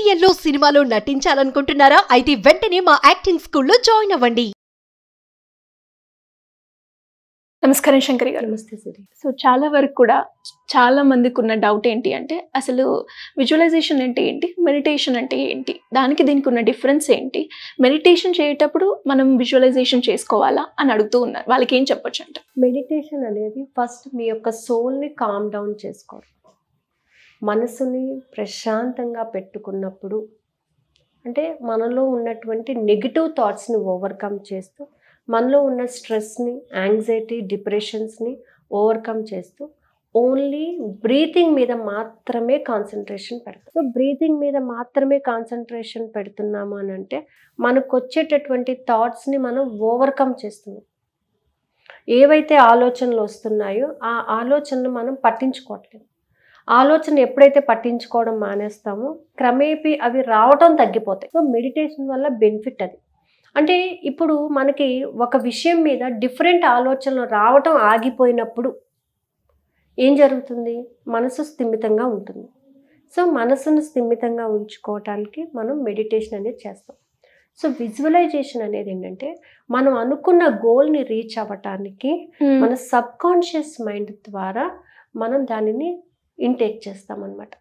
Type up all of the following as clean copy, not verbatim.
సీరియల్లో సినిమాలో నటించాలనుకుంటున్నారా? అయితే వెంటనే మా యాక్టింగ్ స్కూల్లో జాయిన్ అవ్వండి. నమస్కారం శంకరి గారు. నమస్తే సిరి. సో చాలా వరకు కూడా చాలా మందికి ఉన్న డౌట్ ఏంటి అంటే అసలు విజువలైజేషన్ అంటే ఏంటి, మెడిటేషన్ అంటే ఏంటి, దానికి దీనికి ఉన్న డిఫరెన్స్ ఏంటి, మెడిటేషన్ చేసేటప్పుడు మనం విజువలైజేషన్ చేసుకోవాలా అని అడుగుతూ ఉన్నారు. వాళ్ళకి ఏం చెప్పొచ్చు అంట? మెడిటేషన్ అనేది ఫస్ట్ మీ యొక్క సోల్ని కామ్ డౌన్ చేసుకోవడం, మనసుని ప్రశాంతంగా పెట్టుకున్నప్పుడు, అంటే మనలో ఉన్నటువంటి నెగిటివ్ థాట్స్ని ఓవర్కమ్ చేస్తూ, మనలో ఉన్న స్ట్రెస్ని, యాంగ్జైటీ, డిప్రెషన్స్ని ఓవర్కమ్ చేస్తూ ఓన్లీ బ్రీతింగ్ మీద మాత్రమే కాన్సన్ట్రేషన్ పెడతాం. సో బ్రీతింగ్ మీద మాత్రమే కాన్సన్ట్రేషన్ పెడుతున్నాము అని అంటే మనకు వచ్చేటటువంటి థాట్స్ని మనం ఓవర్కమ్ చేస్తున్నాం. ఏవైతే ఆలోచనలు వస్తున్నాయో ఆ ఆలోచనలు మనం పట్టించుకోవట్లేదు. ఆలోచన ఎప్పుడైతే పట్టించుకోవడం మానేస్తామో క్రమేపీ అవి రావటం తగ్గిపోతాయి. సో మెడిటేషన్ వల్ల బెనిఫిట్ అది. అంటే ఇప్పుడు మనకి ఒక విషయం మీద డిఫరెంట్ ఆలోచనలు రావటం ఆగిపోయినప్పుడు ఏం జరుగుతుంది? మనసు స్థిమితంగా ఉంటుంది. సో మనసును స్థిమితంగా ఉంచుకోవటానికి మనం మెడిటేషన్ అనేది చేస్తాం. సో విజువలైజేషన్ అనేది ఏంటంటే మనం అనుకున్న గోల్ని రీచ్ అవ్వటానికి మన సబ్కాన్షియస్ మైండ్ ద్వారా మనం దానిని ఇంటేక్ చేస్తాం అన్నమాట.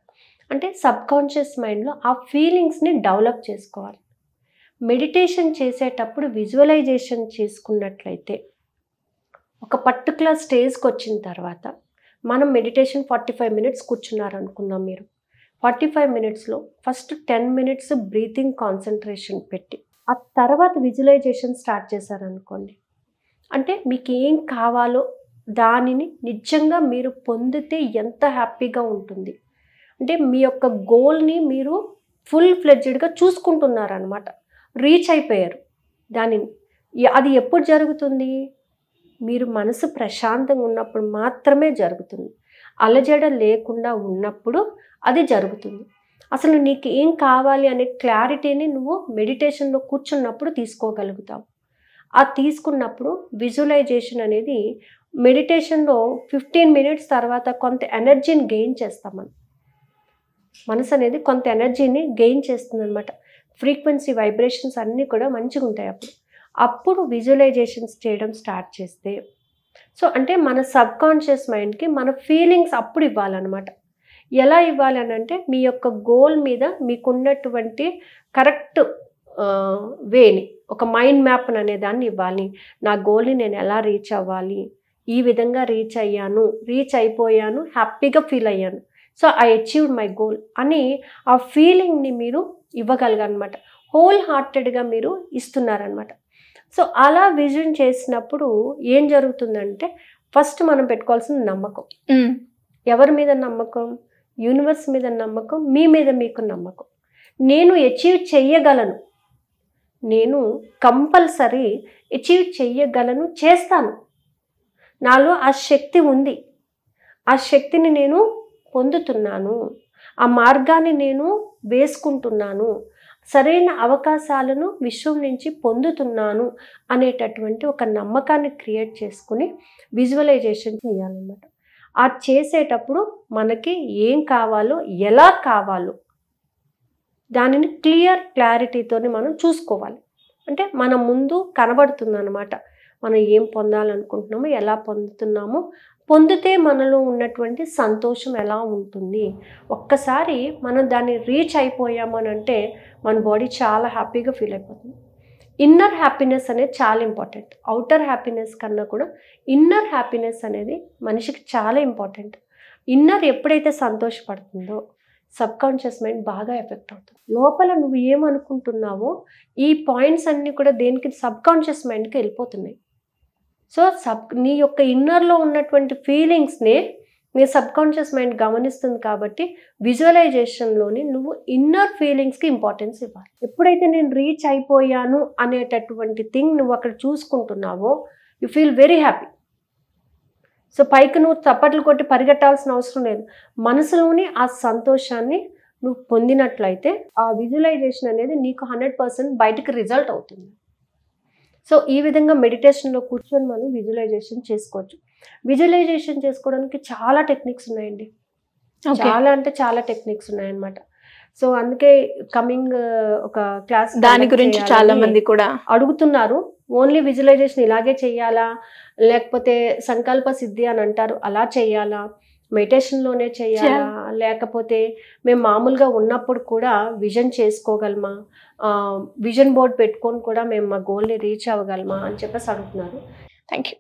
అంటే సబ్కాన్షియస్ మైండ్లో ఆ ఫీలింగ్స్ని డెవలప్ చేసుకోవాలి. మెడిటేషన్ చేసేటప్పుడు విజువలైజేషన్ చేసుకున్నట్లయితే ఒక పర్టికులర్ స్టేజ్కి వచ్చిన తర్వాత మనం మెడిటేషన్ 45 మినిట్స్ కూర్చున్నారు అనుకుందాం. మీరు 45 మినిట్స్లో ఫస్ట్ 10 మినిట్స్ బ్రీతింగ్ కాన్సన్ట్రేషన్ పెట్టి ఆ తర్వాత విజువలైజేషన్ స్టార్ట్ చేశారనుకోండి, అంటే మీకు ఏం కావాలో దానిని నిజంగా మీరు పొందితే ఎంత హ్యాపీగా ఉంటుంది. అంటే మీ యొక్క గోల్ని మీరు ఫుల్ ఫ్లెడ్జ్డ్గా చూసుకుంటున్నారనమాట, రీచ్ అయిపోయారు దానిని. అది ఎప్పుడు జరుగుతుంది? మీరు మనసు ప్రశాంతంగా ఉన్నప్పుడు మాత్రమే జరుగుతుంది. అలజడ లేకుండా ఉన్నప్పుడు అది జరుగుతుంది. అసలు నీకు ఏం కావాలి అనే క్లారిటీని నువ్వు మెడిటేషన్లో కూర్చున్నప్పుడు తీసుకోగలుగుతావు. ఆ తీసుకున్నప్పుడు విజువలైజేషన్ అనేది మెడిటేషన్లో 15 మినిట్స్ తర్వాత కొంత ఎనర్జీని గెయిన్ చేస్తాం. మనం మనసు అనేది కొంత ఎనర్జీని గెయిన్ చేస్తుంది అనమాట. ఫ్రీక్వెన్సీ వైబ్రేషన్స్ అన్నీ కూడా మంచిగా ఉంటాయి. అప్పుడు విజువలైజేషన్స్ చేయడం స్టార్ట్ చేస్తే, సో అంటే మన సబ్కాన్షియస్ మైండ్కి మన ఫీలింగ్స్ అప్పుడు ఇవ్వాలన్నమాట. ఎలా ఇవ్వాలి అని అంటే మీ యొక్క గోల్ మీద మీకున్నటువంటి కరెక్ట్ వేని, ఒక మైండ్ మ్యాప్ అనే దాన్ని ఇవ్వాలి. నా గోల్ని నేను ఎలా రీచ్ అవ్వాలి, ఈ విధంగా రీచ్ అయ్యాను, రీచ్ అయిపోయాను, హ్యాపీగా ఫీల్ అయ్యాను, so I achieved my goal అని ఆ ఫీలింగ్ని మీరు ఇవ్వగలగనమాట. హోల్ హార్టెడ్గా మీరు ఇస్తున్నారనమాట. సో అలా విజన్ చేసినప్పుడు ఏం జరుగుతుందంటే ఫస్ట్ మనం పెట్టుకోవాల్సిన నమ్మకం. ఎవరి మీద నమ్మకం? యూనివర్స్ మీద నమ్మకం, మీ మీద మీకు నమ్మకం. నేను అచీవ్ చెయ్యగలను, నేను కంపల్సరీ అచీవ్ చెయ్యగలను, చేస్తాను, నాలో ఆ శక్తి ఉంది, ఆ శక్తిని నేను పొందుతున్నాను, ఆ మార్గాన్ని నేను వేసుకుంటున్నాను, సరైన అవకాశాలను విశ్వం నుంచి పొందుతున్నాను అనేటటువంటి ఒక నమ్మకాన్ని క్రియేట్ చేసుకుని విజువలైజేషన్ చేయాలన్నమాట. అది చేసేటప్పుడు మనకి ఏం కావాలో, ఎలా కావాలో దానిని క్లారిటీతోనే మనం చూసుకోవాలి. అంటే మన ముందు కనబడుతుంది అన్నమాట. మనం ఏం పొందాలనుకుంటున్నామో, ఎలా పొందుతున్నామో, పొందితే మనలో ఉన్నటువంటి సంతోషం ఎలా ఉంటుంది. ఒక్కసారి మనం దాన్ని రీచ్ అయిపోయాము అని అంటే మన బాడీ చాలా హ్యాపీగా ఫీల్ అయిపోతుంది. ఇన్నర్ హ్యాపీనెస్ అనేది చాలా ఇంపార్టెంట్. అవుటర్ హ్యాపీనెస్ కన్నా కూడా ఇన్నర్ హ్యాపీనెస్ అనేది మనిషికి చాలా ఇంపార్టెంట్. ఇన్నర్ ఎప్పుడైతే సంతోషపడుతుందో సబ్కాన్షియస్ మైండ్ బాగా ఎఫెక్ట్ అవుతుంది. లోపల నువ్వు ఏమనుకుంటున్నావో ఈ పాయింట్స్ అన్నీ కూడా దేనికి? సబ్కాన్షియస్ మైండ్కి వెళ్ళిపోతున్నాయి. సో నీ యొక్క ఇన్నర్లో ఉన్నటువంటి ఫీలింగ్స్ని నీ సబ్కాన్షియస్ మైండ్ గమనిస్తుంది. కాబట్టి విజువలైజేషన్లోని నువ్వు ఇన్నర్ ఫీలింగ్స్కి ఇంపార్టెన్స్ ఇవ్వాలి. ఎప్పుడైతే నేను రీచ్ అయిపోయాను అనేటటువంటి థింగ్ నువ్వు అక్కడ చూసుకుంటున్నావో you feel very happy. So పైకి నువ్వు చప్పట్లు కొట్టి పరిగెట్టాల్సిన అవసరం లేదు. మనసులోని ఆ సంతోషాన్ని నువ్వు పొందినట్లయితే ఆ విజువలైజేషన్ అనేది నీకు 100% బయటకు రిజల్ట్ అవుతుంది. సో ఈ విధంగా మెడిటేషన్లో కూర్చొని మనం విజువలైజేషన్ చేసుకోవచ్చు. విజువలైజేషన్ చేసుకోవడానికి చాలా టెక్నిక్స్ ఉన్నాయండి. చాలా అంటే చాలా టెక్నిక్స్ ఉన్నాయన్నమాట. సో అందుకే కమింగ్ ఒక క్లాస్ దాని గురించి చాలా మంది కూడా అడుగుతున్నారు. ఓన్లీ విజువలైజేషన్ ఇలాగే చెయ్యాలా, లేకపోతే సంకల్ప సిద్ధి అని అంటారు అలా చెయ్యాలా, మెడిటేషన్లోనే చెయ్యాలా, లేకపోతే మేము మామూలుగా ఉన్నప్పుడు కూడా విజన్ చేసుకోగలమా, విజన్ బోర్డ్ పెట్టుకొని కూడా మేము మా గోల్ని రీచ్ అవ్వగలమా అని చెప్పేసి అడుగుతున్నారు. Thank you.